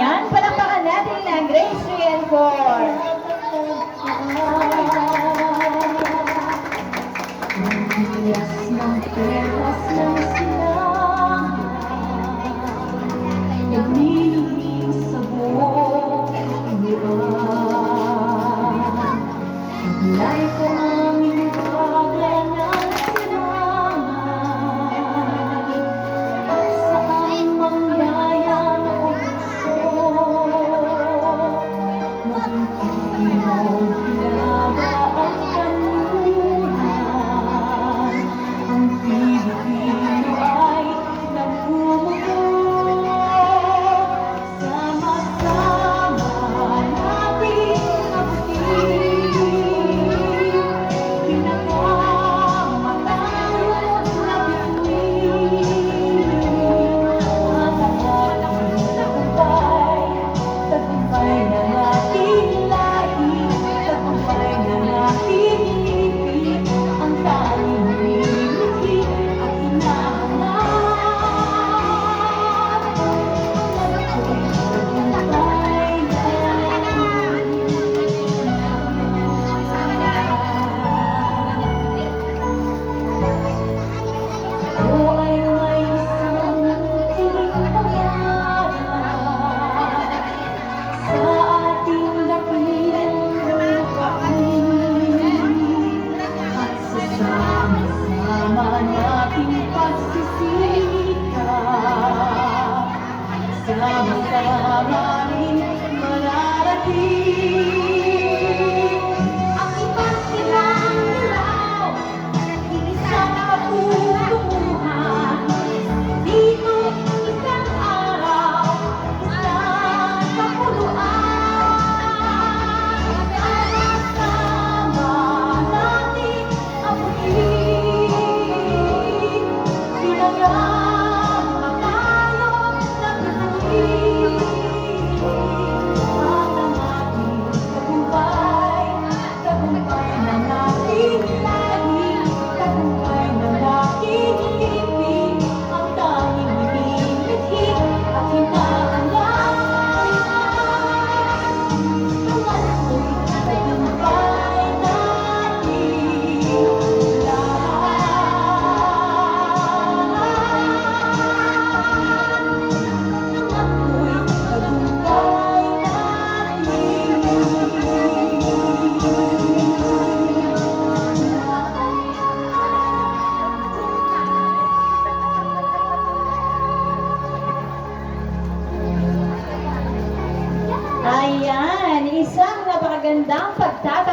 Yan, palakpakan natin ang grade 3 and 4. Bilas ng peras ng silangan, naglilihim sa buong iwan. Taglay ko aming baga ng silangan, at saan mangyaya na gusto. Maging pinaba ang kanluran, ang Pilipino ay nagmumulo. Sama-sama natin abutin, pinagmamatayos na bituin. At ang ating tagumpay, tagumpay ng ating lahi, tagumpay ng ating ibig, ang tanging lumiliki at hinahanap. Ako'y tagumpay Ako ay may isang munting pangarap sa ating dakilang lupain, at sa sama-sama nating pagsisikap, sama-sama rin mararating ang iba't ibang galaw, isang patutunguhan. Dito isang araw, isang kapuluan. Sama-sama natin abutin, pinagmamatayos na bituin. At ang ating tagumpay, tagumpay ng ating lahi, tagumpay ng ating ibig, ang tanging lumiliki at hinahanap. Ang ako'y tagumpay nating lahat. Ang ako'y tagumpay Ayan, isang napakagandang pagtatapos